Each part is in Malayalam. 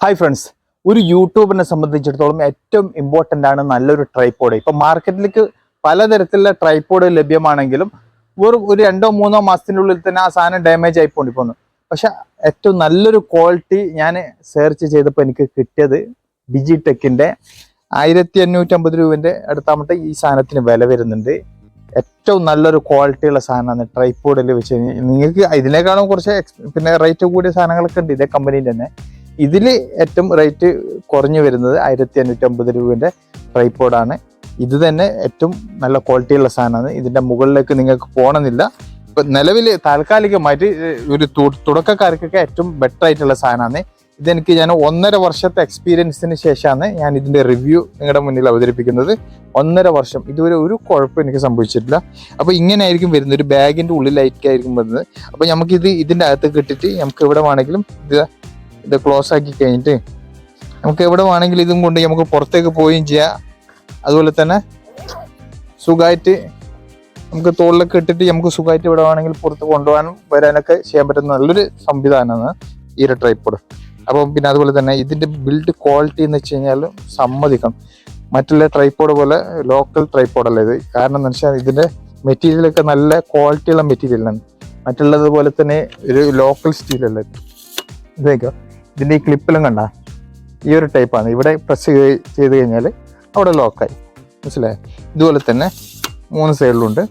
ഹായ് ഫ്രണ്ട്സ്, ഒരു യൂട്യൂബറിനെ സംബന്ധിച്ചിടത്തോളം ഏറ്റവും ഇമ്പോർട്ടൻ്റ് ആണ് നല്ലൊരു ട്രൈപോഡ്. ഇപ്പം മാർക്കറ്റിലേക്ക് പലതരത്തിലുള്ള ട്രൈപോഡ് ലഭ്യമാണെങ്കിലും ഒരു 2-3 മാസത്തിനുള്ളിൽ തന്നെ ആ സാധനം ഡാമേജ് ആയിപ്പോന്നു. പക്ഷെ ഏറ്റവും നല്ലൊരു ക്വാളിറ്റി ഞാൻ സെർച്ച് ചെയ്തപ്പോൾ എനിക്ക് കിട്ടിയത് ഡിജിടെക്കിൻ്റെ 1550 രൂപൻ്റെ അടുത്താമത്തെ ഈ സാധനത്തിന് വില വരുന്നുണ്ട്. ഏറ്റവും നല്ലൊരു ക്വാളിറ്റിയുള്ള സാധനമാണ് ട്രൈപോഡിൽ വെച്ച് കഴിഞ്ഞാൽ. നിങ്ങൾക്ക് ഇതിനേക്കാളും കുറച്ച് പിന്നെ റേറ്റ് കൂടിയ സാധനങ്ങളൊക്കെ ഉണ്ട് ഇതേ കമ്പനിയിൽ തന്നെ. ഇതിൽ ഏറ്റവും റേറ്റ് കുറഞ്ഞു വരുന്നത് 1550 രൂപൻ്റെ ട്രൈപോഡാണ്. ഇത് തന്നെ ഏറ്റവും നല്ല ക്വാളിറ്റിയുള്ള സാധനമാണ്. ഇതിൻ്റെ മുകളിലേക്ക് നിങ്ങൾക്ക് പോകണമെന്നില്ല. ഇപ്പം നിലവിൽ താൽക്കാലികമായിട്ട് ഒരു തുടക്കക്കാർക്കൊക്കെ ഏറ്റവും ബെറ്റർ ആയിട്ടുള്ള സാധനമാണ്. ഇതെനിക്ക് ഞാൻ 1.5 വർഷത്തെ എക്സ്പീരിയൻസിന് ശേഷമാണ് ഞാൻ ഇതിൻ്റെ റിവ്യൂ നിങ്ങളുടെ മുന്നിൽ അവതരിപ്പിക്കുന്നത്. 1.5 വർഷം ഇതുവരെ ഒരു കുഴപ്പം എനിക്ക് സംഭവിച്ചിട്ടില്ല. അപ്പോൾ ഇങ്ങനെ ആയിരിക്കും വരുന്നത്, ഒരു ബാഗിൻ്റെ ഉള്ളിലായിരിക്കും വരുന്നത്. അപ്പോൾ നമുക്കിത് ഇതിൻ്റെ അകത്ത് കിട്ടിയിട്ട് നമുക്ക് എവിടെ വേണമെങ്കിലും ഇത് ക്ലോസ് ആക്കി കഴിഞ്ഞിട്ട് നമുക്ക് എവിടെ വേണമെങ്കിലും ഇതും കൊണ്ട് നമുക്ക് പുറത്തേക്ക് പോവുകയും ചെയ്യാം. അതുപോലെ തന്നെ സുഖമായിട്ട് നമുക്ക് തോളിലൊക്കെ ഇട്ടിട്ട് നമുക്ക് സുഖമായിട്ട് എവിടെ വേണമെങ്കിൽ പുറത്ത് കൊണ്ടുപോകാനും വരാനൊക്കെ ചെയ്യാൻ പറ്റുന്ന നല്ലൊരു സംവിധാനമാണ് ഈ ഒരു ട്രൈപോഡ്. അപ്പം പിന്നെ അതുപോലെ തന്നെ ഇതിൻ്റെ ബിൽഡ് ക്വാളിറ്റി എന്ന് വെച്ച് കഴിഞ്ഞാൽ സമ്മതിക്കണം. മറ്റുള്ള ട്രൈപോഡ് പോലെ ലോക്കൽ ട്രൈപോഡല്ല ഇത്. കാരണം എന്ന് വെച്ചാൽ ഇതിൻ്റെ മെറ്റീരിയലൊക്കെ നല്ല ക്വാളിറ്റിയുള്ള മെറ്റീരിയലാണ്. മറ്റുള്ളതുപോലെ തന്നെ ഒരു ലോക്കൽ സ്റ്റീലല്ല ഇതേക്കാം. ഇതിൻ്റെ ഈ ക്ലിപ്പിലും കണ്ട ഈ ഒരു ടൈപ്പാണ്. ഇവിടെ പ്രസ് ചെയ്ത് കഴിഞ്ഞാൽ അവിടെ ലോക്കായി, മനസ്സിലായി. ഇതുപോലെ തന്നെ 3 സൈഡിലുണ്ട്.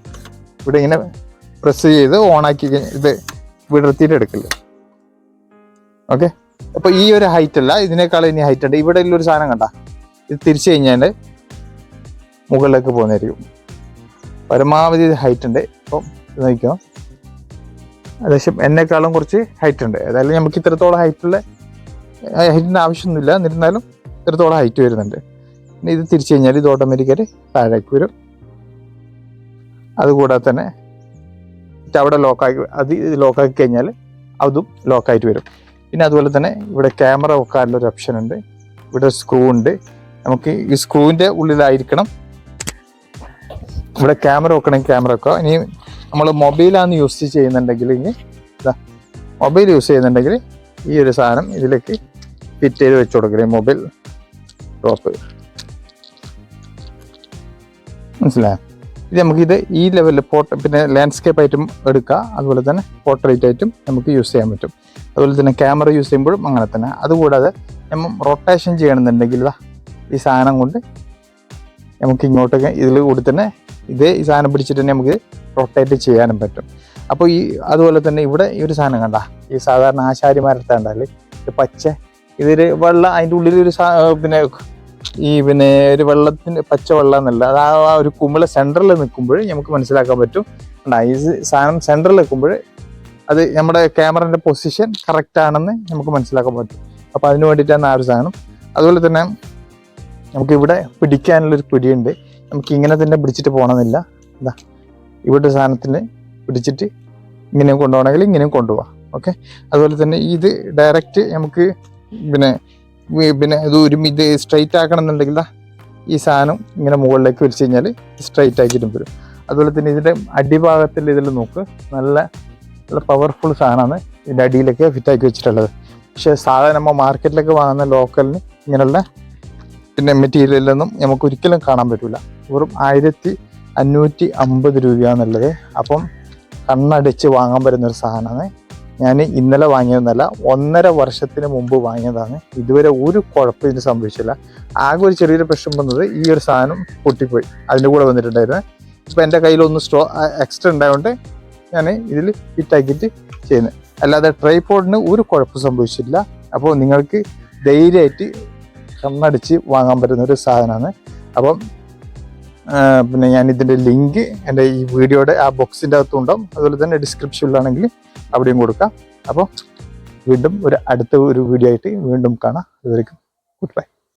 ഇവിടെ ഇങ്ങനെ പ്രസ് ചെയ്ത് ഓണാക്കി ഇത് വിടർത്തിയിട്ട് എടുക്കില്ല. ഓക്കെ, അപ്പോൾ ഈ ഒരു ഹൈറ്റ് അല്ല, ഇതിനേക്കാളും ഇനി ഹൈറ്റ് ഉണ്ട്. ഇവിടെ ഉള്ളൊരു സാധനം കണ്ട, ഇത് തിരിച്ചു കഴിഞ്ഞാൽ മുകളിലേക്ക് പോകുന്നതായിരിക്കും. പരമാവധി ഹൈറ്റ് ഉണ്ട്. അപ്പം ഇത് നോക്കിയോ, ഏകദേശം എന്നെക്കാളും കുറച്ച് ഹൈറ്റ് ഉണ്ട്. ഏതായാലും നമുക്ക് ഇത്രത്തോളം ഹൈറ്റിൻ്റെ ആവശ്യമൊന്നുമില്ല, എന്നിരുന്നാലും ഇത്രത്തോളം ഹൈറ്റ് വരുന്നുണ്ട്. പിന്നെ ഇത് തിരിച്ചു കഴിഞ്ഞാൽ ഇത് ഓട്ടോമാറ്റിക്കായിട്ട് താഴേക്ക് വരും. അതുകൂടാതെ തന്നെ അവിടെ ഇത് ലോക്കാക്കി കഴിഞ്ഞാൽ അതും ലോക്കായിട്ട് വരും. പിന്നെ അതുപോലെ തന്നെ ഇവിടെ ക്യാമറ വെക്കാനുള്ളൊരു ഓപ്ഷൻ ഉണ്ട്. ഇവിടെ സ്ക്രൂ ഉണ്ട്. നമുക്ക് ഈ സ്ക്രൂവിൻ്റെ ഉള്ളിലായിരിക്കണം ഇവിടെ ക്യാമറ വെക്കണമെങ്കിൽ ക്യാമറ വെക്കുക. ഇനി നമ്മൾ മൊബൈലാണ് യൂസ് ചെയ്യുന്നുണ്ടെങ്കിൽ മൊബൈൽ യൂസ് ചെയ്യുന്നുണ്ടെങ്കിൽ ഈ ഒരു സാധനം ഇതിലേക്ക് ഫിറ്റ് ചെയ്ത് വെച്ച് കൊടുക്കണേ. മൊബൈൽ ടോപ്പ്, മനസ്സിലായോ? ഇത് നമുക്കിത് ഈ ലെവലിൽ പിന്നെ ലാൻഡ്സ്കേപ്പ് ആയിട്ടും എടുക്കുക. അതുപോലെ തന്നെ പോർട്രേറ്റ് ആയിട്ടും നമുക്ക് യൂസ് ചെയ്യാൻ പറ്റും. അതുപോലെ തന്നെ ക്യാമറ യൂസ് ചെയ്യുമ്പോഴും അങ്ങനെ തന്നെ. അതുകൂടാതെ നമ്മൾ റൊട്ടേഷൻ ചെയ്യണമെന്നുണ്ടെങ്കിൽ ഈ സാധനം കൊണ്ട് നമുക്ക് ഇങ്ങോട്ടൊക്കെ ഇതിൽ കൂടി തന്നെ ഈ സാധനം പിടിച്ചിട്ട് തന്നെ നമുക്ക് റൊട്ടേറ്റ് ചെയ്യാനും പറ്റും. അപ്പോൾ അതുപോലെ തന്നെ ഇവിടെ ഈ ഒരു സാധനം കണ്ട, ഈ സാധാരണ ആശാരിമാരത്തെ കണ്ടാൽ പച്ച ഇതൊരു വെള്ളം, അതിൻ്റെ ഉള്ളിലൊരു പിന്നെ ഒരു വെള്ളത്തിൻ്റെ പച്ച വെള്ളം എന്നല്ല, അത് ആ ഒരു കുമിള സെൻറ്ററിൽ നിൽക്കുമ്പോൾ നമുക്ക് മനസ്സിലാക്കാൻ പറ്റും. ഈ സാധനം സെൻറ്ററിൽ നിൽക്കുമ്പോൾ അത് നമ്മുടെ ക്യാമറൻ്റെ പൊസിഷൻ കറക്റ്റ് ആണെന്ന് നമുക്ക് മനസ്സിലാക്കാൻ പറ്റും. അപ്പോൾ അതിന് വേണ്ടിയിട്ടാണ് ആ ഒരു സാധനം. അതുപോലെ തന്നെ നമുക്കിവിടെ പിടിക്കാനുള്ളൊരു പിടിയുണ്ട്. നമുക്ക് ഇങ്ങനെ തന്നെ പിടിച്ചിട്ട് പോകണമെന്നില്ല. ഇവിടെ സാധനത്തിന് പിടിച്ചിട്ട് ഇങ്ങനെയും കൊണ്ടുപോകണമെങ്കിൽ ഇങ്ങനെയും കൊണ്ടുപോകാം. ഓക്കെ, അതുപോലെ തന്നെ ഇത് ഡയറക്റ്റ് നമുക്ക് പിന്നെ ഇത് സ്ട്രൈറ്റ് ആക്കണം എന്നുണ്ടെങ്കിൽ ഈ സാധനം ഇങ്ങനെ മുകളിലേക്ക് വലിച്ചു കഴിഞ്ഞാൽ സ്ട്രൈറ്റ് ആക്കിയിട്ടും വരും. അതുപോലെ തന്നെ ഇതിൻ്റെ അടിഭാഗത്തിൽ ഇതിൽ നോക്ക്, നല്ല പവർഫുൾ സാധനമാണ് ഇതിൻ്റെ അടിയിലൊക്കെ ഫിറ്റാക്കി വെച്ചിട്ടുള്ളത്. പക്ഷേ സാധാരണ നമ്മൾ മാർക്കറ്റിലൊക്കെ വാങ്ങുന്ന ലോക്കലിന് ഇങ്ങനെയുള്ള പിന്നെ മെറ്റീരിയലൊന്നും നമുക്ക് ഒരിക്കലും കാണാൻ പറ്റില്ല. വെറും 1550 രൂപയാണെന്നുള്ളത്. അപ്പം കണ്ണടിച്ച് വാങ്ങാൻ പറ്റുന്നൊരു സാധനമാണ്. ഞാൻ ഇന്നലെ വാങ്ങിയതെന്നല്ല, 1.5 വർഷത്തിന് മുമ്പ് വാങ്ങിയതാണ്. ഇതുവരെ ഒരു കുഴപ്പം ഇതിന് സംഭവിച്ചില്ല. ആകെ ഒരു ചെറിയൊരു പ്രശ്നം വന്നത് ഈ ഒരു സാധനം പൊട്ടിപ്പോയി, അതിൻ്റെ കൂടെ വന്നിട്ടുണ്ടായിരുന്നു. ഇപ്പം എൻ്റെ കയ്യിലൊന്ന് എക്സ്ട്രാ ഉണ്ടായതുകൊണ്ട് ഞാൻ ഇതിൽ ഫിറ്റാക്കിയിട്ട് ചെയ്യുന്നത്. അല്ലാതെ ട്രൈപോഡിന് ഒരു കുഴപ്പം സംഭവിച്ചിട്ടില്ല. അപ്പോൾ നിങ്ങൾക്ക് ധൈര്യമായിട്ട് കണ്ണടിച്ച് വാങ്ങാൻ പറ്റുന്നൊരു സാധനമാണ്. അപ്പം പിന്നെ ഞാൻ ഇതിൻ്റെ ലിങ്ക് എൻ്റെ ഈ വീഡിയോയുടെ ആ ബോക്സിൻ്റെ അകത്തുണ്ടാവും. അതുപോലെ തന്നെ ഡിസ്ക്രിപ്ഷനിലാണെങ്കിൽ അവിടെയും കൊടുക്കാം. അപ്പോൾ വീണ്ടും അടുത്ത ഒരു വീഡിയോ ആയിട്ട് വീണ്ടും കാണാം. അതുവരെയും ഗുഡ് ബൈ.